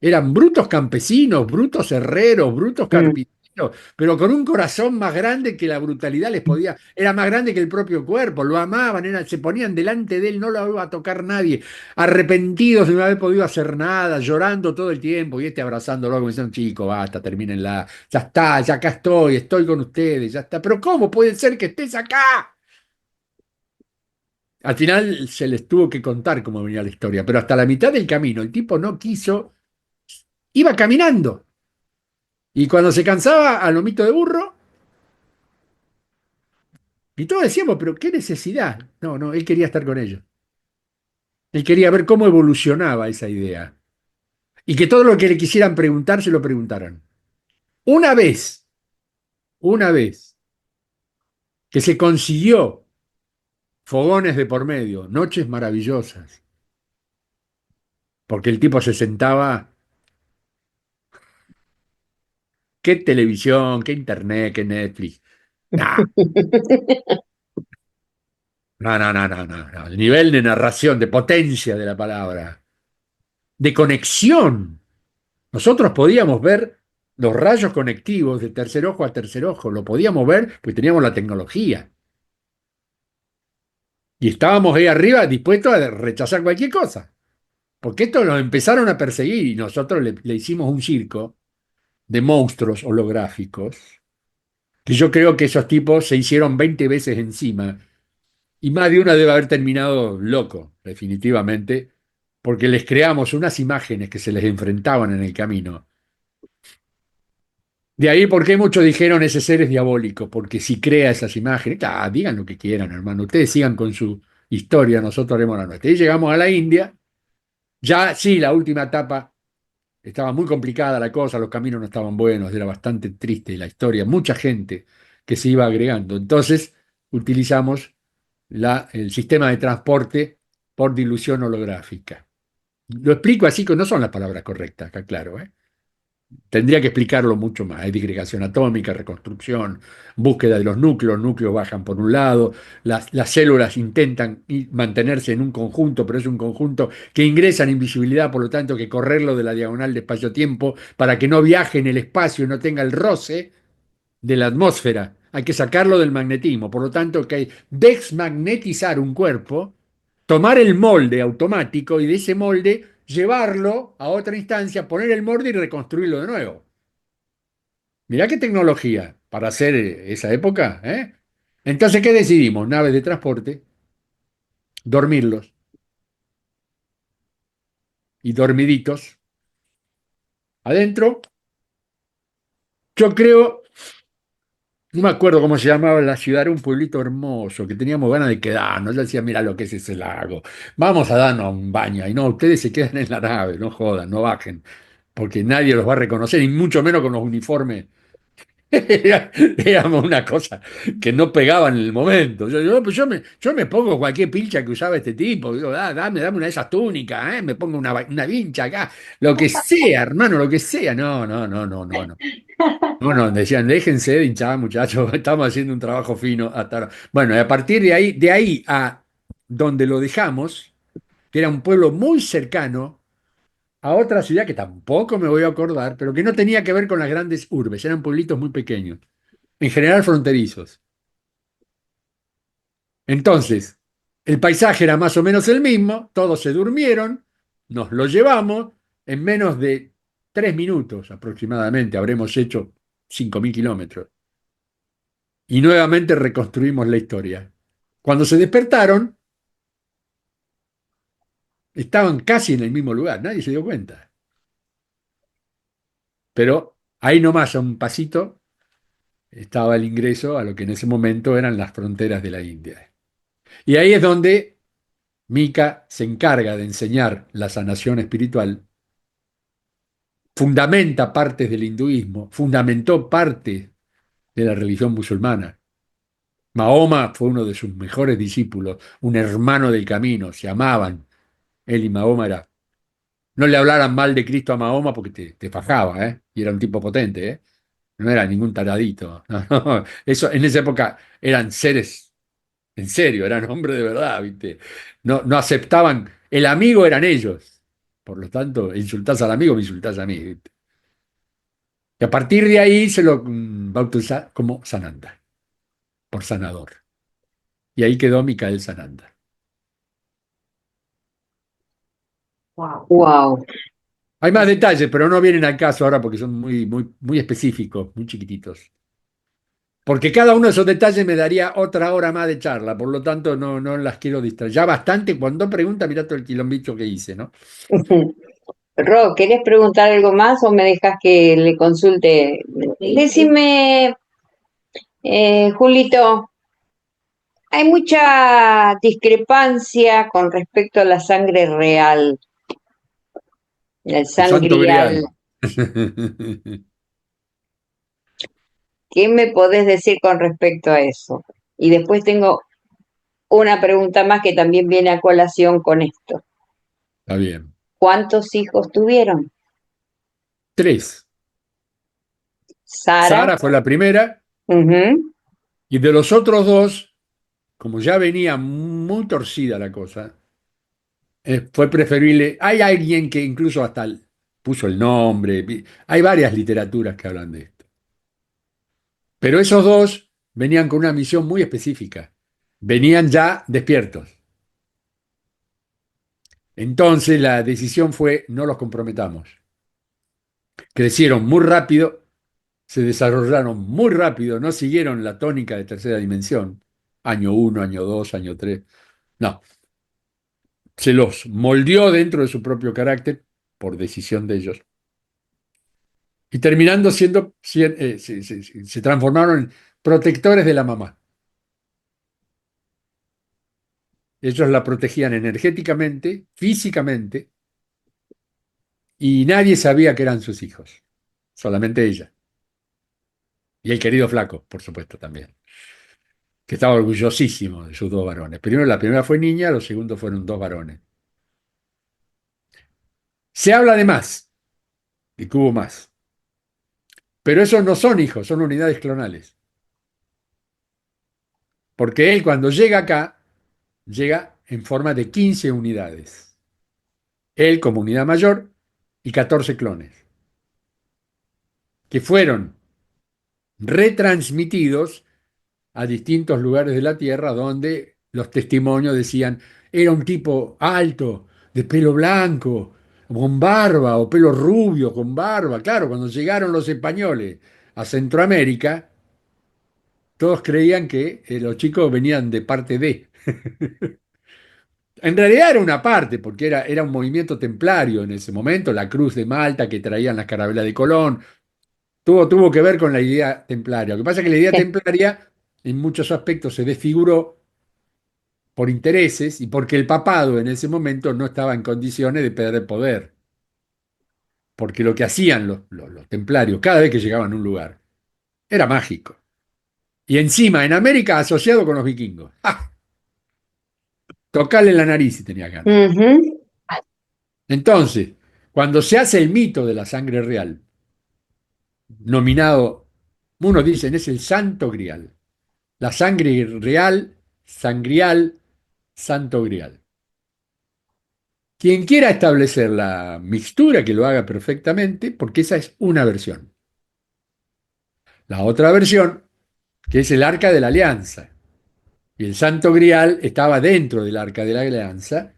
Eran brutos campesinos, brutos herreros, brutos Mm. carpinteros, pero con un corazón más grande que la brutalidad les podía, era más grande que el propio cuerpo, lo amaban, se ponían delante de él, no lo iba a tocar nadie, arrepentidos de no haber podido hacer nada, llorando todo el tiempo, y abrazándolo como diciendo, chico, basta, termínenla, ya está, ya acá estoy con ustedes, ya está, pero ¿cómo puede ser que estés acá? Al final se les tuvo que contar cómo venía la historia, pero hasta la mitad del camino el tipo no quiso, iba caminando. Y cuando se cansaba a lomito de burro, y todos decíamos, pero qué necesidad. No, no, él quería estar con ellos. Él quería ver cómo evolucionaba esa idea. Y que todo lo que le quisieran preguntar, se lo preguntaran. Una vez, una vez que se consiguió fogones de por medio, noches maravillosas, porque el tipo se sentaba, qué televisión, qué internet, qué Netflix. Nah, no. El nivel de narración, de potencia de la palabra, de conexión. Nosotros podíamos ver los rayos conectivos de tercer ojo a tercer ojo, lo podíamos ver porque teníamos la tecnología. Y estábamos ahí arriba dispuestos a rechazar cualquier cosa. Porque esto nos empezaron a perseguir y nosotros le hicimos un circo de monstruos holográficos, que yo creo que esos tipos se hicieron 20 veces encima. Y más de uno debe haber terminado loco, definitivamente, porque les creamos unas imágenes que se les enfrentaban en el camino. De ahí por qué muchos dijeron ese ser es diabólico, porque si crea esas imágenes, digan lo que quieran, hermano, ustedes sigan con su historia, nosotros haremos la nuestra. Y llegamos a la India, ya sí, la última etapa estaba muy complicada la cosa, los caminos no estaban buenos, era bastante triste la historia, mucha gente que se iba agregando. Entonces utilizamos el sistema de transporte por dilución holográfica. Lo explico así que no son las palabras correctas, acá claro, ¿eh? Tendría que explicarlo mucho más. Hay disgregación atómica, reconstrucción, búsqueda de los núcleos bajan por un lado, las células intentan mantenerse en un conjunto, pero es un conjunto que ingresa en invisibilidad, por lo tanto hay que correrlo de la diagonal de espacio-tiempo para que no viaje en el espacio y no tenga el roce de la atmósfera. Hay que sacarlo del magnetismo, por lo tanto hay que desmagnetizar un cuerpo, tomar el molde automático y de ese molde llevarlo a otra instancia, poner el molde y reconstruirlo de nuevo. Mirá qué tecnología para hacer esa época, ¿eh? Entonces, ¿qué decidimos? Naves de transporte, dormirlos y dormiditos adentro. Yo creo, no me acuerdo cómo se llamaba la ciudad, era un pueblito hermoso que teníamos ganas de quedarnos. Yo decía, mira lo que es ese lago, vamos a darnos un baño. Y no, ustedes se quedan en la nave, no jodan, no bajen, porque nadie los va a reconocer, y mucho menos con los uniformes Éramos una cosa que no pegaba en el momento. Pues yo me pongo cualquier pilcha que usaba este tipo. Digo, dame una de esas túnicas, me pongo una vincha acá. Lo que sea, hermano, lo que sea. No, no, no, no, no, no. No, no, decían, déjense de hinchar, muchachos, estamos haciendo un trabajo fino hasta ahora. Bueno, y a partir de ahí a donde lo dejamos, que era un pueblo muy cercano a otra ciudad que tampoco me voy a acordar, pero que no tenía que ver con las grandes urbes, eran pueblitos muy pequeños, en general fronterizos. Entonces, el paisaje era más o menos el mismo, todos se durmieron, nos lo llevamos, en menos de 3 minutos aproximadamente habremos hecho 5.000 kilómetros y nuevamente reconstruimos la historia. Cuando se despertaron, estaban casi en el mismo lugar, nadie se dio cuenta, pero ahí nomás a un pasito estaba el ingreso a lo que en ese momento eran las fronteras de la India. Y ahí es donde Mika se encarga de enseñar la sanación espiritual, fundamenta partes del hinduismo, fundamentó parte de la religión musulmana. Mahoma fue uno de sus mejores discípulos, un hermano del camino, se amaban. Él y Mahoma era. No le hablaran mal de Cristo a Mahoma porque te fajaba, ¿eh? Y era un tipo potente, ¿eh? No era ningún taradito. No. Eso, en esa época eran seres, en serio, eran hombres de verdad, ¿viste? No, no aceptaban, el amigo eran ellos. Por lo tanto, insultás al amigo, me insultás a mí, ¿viste? Y a partir de ahí se lo bautizó como Sananda, por sanador. Y ahí quedó Micael Sananda. Wow. Wow. Hay más detalles, pero no vienen al caso ahora porque son muy, muy, muy específicos, muy chiquititos. Porque cada uno de esos detalles me daría otra hora más de charla, por lo tanto no, no las quiero distraer. Ya bastante, cuando pregunta, mirá todo el quilombicho que hice, ¿no? Ro, ¿querés preguntar algo más o me dejas que le consulte? Sí, sí. Decime, Julito, hay mucha discrepancia con respecto a la sangre real, el El Santo sangrial. Grial. ¿Qué me podés decir con respecto a eso? Y después tengo una pregunta más que también viene a colación con esto. Está bien. ¿Cuántos hijos tuvieron? 3. Sara, Sara fue la primera, ujú, y de los otros dos, como ya venía muy torcida la cosa, fue preferible. Hay alguien que incluso hasta puso el nombre. Hay varias literaturas que hablan de esto. Pero esos dos venían con una misión muy específica. Venían ya despiertos. Entonces la decisión fue no los comprometamos. Crecieron muy rápido, se desarrollaron muy rápido, no siguieron la tónica de tercera dimensión. Año 1, año 2, año 3. No, se los moldeó dentro de su propio carácter por decisión de ellos. Y terminando siendo, se transformaron en protectores de la mamá. Ellos la protegían energéticamente, físicamente, y nadie sabía que eran sus hijos, solamente ella. Y el querido flaco, por supuesto, también, que estaba orgullosísimo de sus 2 varones. Primero, la primera fue niña, los segundos fueron 2 varones. Se habla de más, de que hubo más, pero esos no son hijos, son unidades clonales. Porque él cuando llega acá, llega en forma de 15 unidades. Él como unidad mayor y 14 clones, que fueron retransmitidos a distintos lugares de la Tierra donde los testimonios decían, era un tipo alto, de pelo blanco, con barba, o pelo rubio, con barba. Claro, cuando llegaron los españoles a Centroamérica, todos creían que los chicos venían de parte de. En realidad era una parte, porque era un movimiento templario en ese momento, la Cruz de Malta que traían las carabelas de Colón, tuvo que ver con la idea templaria. Lo que pasa es que la idea templaria en muchos aspectos se desfiguró por intereses y porque el papado en ese momento no estaba en condiciones de perder poder. Porque lo que hacían los templarios cada vez que llegaban a un lugar Era mágico. Y encima, en América, asociado con los vikingos. ¡Ah! Tocarle la nariz si tenía ganas. Ujú. Entonces, cuando se hace el mito de la sangre real, nominado, unos dicen, es el Santo Grial. La sangre real, sangrial, Santo Grial. Quien quiera establecer la mixtura, que lo haga perfectamente, porque esa es una versión. La otra versión, que es el Arca de la Alianza, y el Santo Grial estaba dentro del Arca de la Alianza,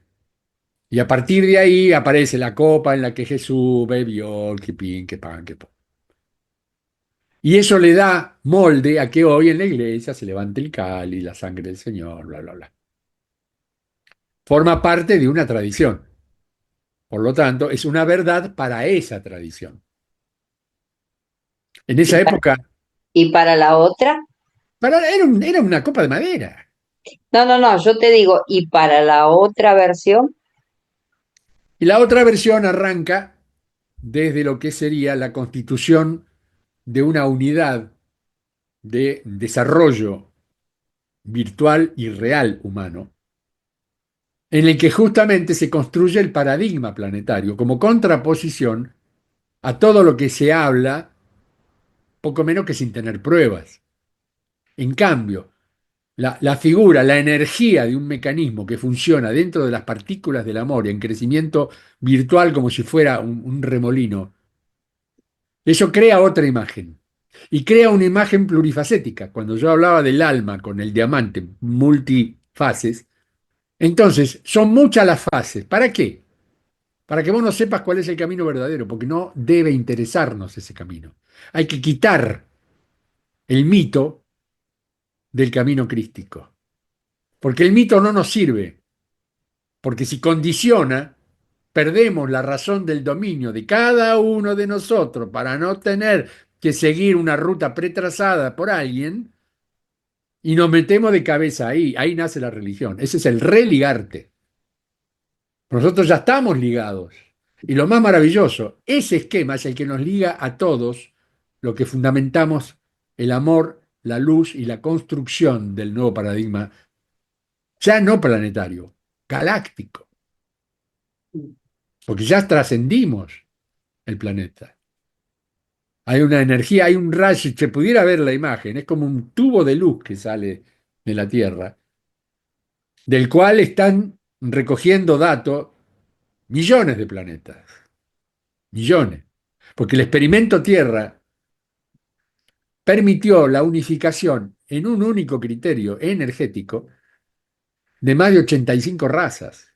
y a partir de ahí aparece la copa en la que Jesús bebió, que pin, que pan, que pon. Y eso le da molde a que hoy en la iglesia se levante el cáliz, la sangre del Señor, bla, bla, bla. Forma parte de una tradición. Por lo tanto, es una verdad para esa tradición. En ¿Y esa para, época, y para la otra? era una copa de madera. No, no, no, yo te digo, ¿y para la otra versión? Y la otra versión arranca desde lo que sería la constitución de una unidad de desarrollo virtual y real humano, en el que justamente se construye el paradigma planetario como contraposición a todo lo que se habla, poco menos que sin tener pruebas. En cambio, la figura, la energía de un mecanismo que funciona dentro de las partículas del amor en crecimiento virtual como si fuera un remolino, eso crea otra imagen. Y crea una imagen plurifacética. Cuando yo hablaba del alma con el diamante multifases, entonces son muchas las fases. ¿Para qué? Para que vos no sepas cuál es el camino verdadero, porque no debe interesarnos ese camino. Hay que quitar el mito del camino crístico, porque el mito no nos sirve, porque si condiciona, perdemos la razón del dominio de cada uno de nosotros para no tener que seguir una ruta pretrazada por alguien y nos metemos de cabeza ahí, ahí nace la religión. Ese es el religarte. Nosotros ya estamos ligados. Y lo más maravilloso, ese esquema es el que nos liga a todos, lo que fundamentamos el amor, la luz y la construcción del nuevo paradigma, ya no planetario, galáctico, porque ya trascendimos el planeta. Hay una energía, hay un rayo, si se pudiera ver la imagen, es como un tubo de luz que sale de la Tierra, del cual están recogiendo datos millones de planetas, millones, porque el experimento Tierra permitió la unificación en un único criterio energético de más de 85 razas.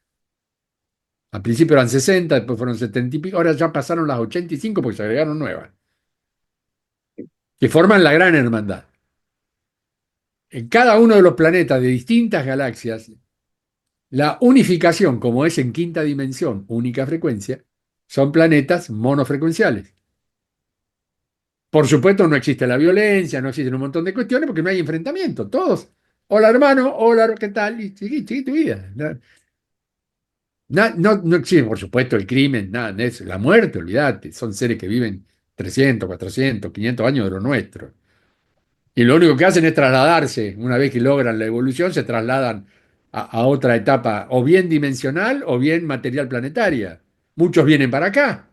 Al principio eran 60, después fueron 70 y pico, ahora ya pasaron las 85 porque se agregaron nuevas, que forman la gran hermandad. En cada uno de los planetas de distintas galaxias, la unificación, como es en quinta dimensión, única frecuencia, son planetas monofrecuenciales. Por supuesto, no existe la violencia, no existen un montón de cuestiones porque no hay enfrentamiento. Todos, hola hermano, hola, ¿qué tal? Y sigue tu vida. No existe, por supuesto, el crimen, nada de eso. La muerte, olvídate, son seres que viven 300, 400, 500 años de lo nuestro. Y lo único que hacen es trasladarse, una vez que logran la evolución, se trasladan a otra etapa, o bien dimensional o bien material planetaria. Muchos vienen para acá,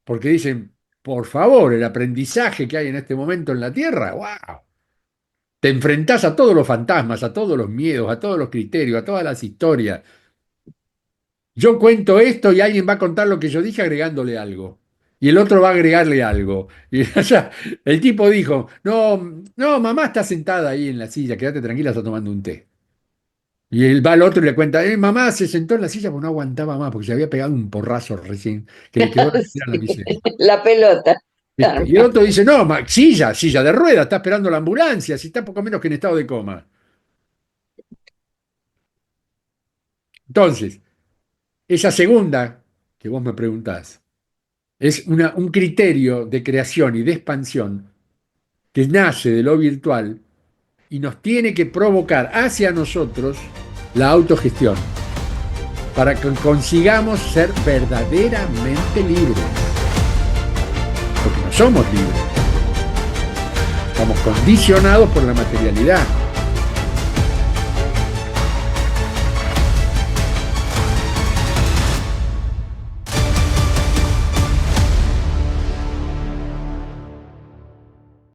porque dicen, por favor, el aprendizaje que hay en este momento en la Tierra, wow. Te enfrentás a todos los fantasmas, a todos los miedos, a todos los criterios, a todas las historias. Yo cuento esto y alguien va a contar lo que yo dije agregándole algo. Y el otro va a agregarle algo. Y o sea, el tipo dijo, no, no, mamá está sentada ahí en la silla, quédate tranquila, está tomando un té. Y él va al otro y le cuenta, mamá se sentó en la silla porque no aguantaba más, porque se había pegado un porrazo recién que le quedó la Sí, miseria. la pelota. ¿Viste? Y el otro dice, no, silla de rueda, está esperando la ambulancia, si está poco menos que en estado de coma. Entonces, esa segunda que vos me preguntás, es un criterio de creación y de expansión que nace de lo virtual y nos tiene que provocar hacia nosotros la autogestión para que consigamos ser verdaderamente libres, porque no somos libres. Estamos condicionados por la materialidad.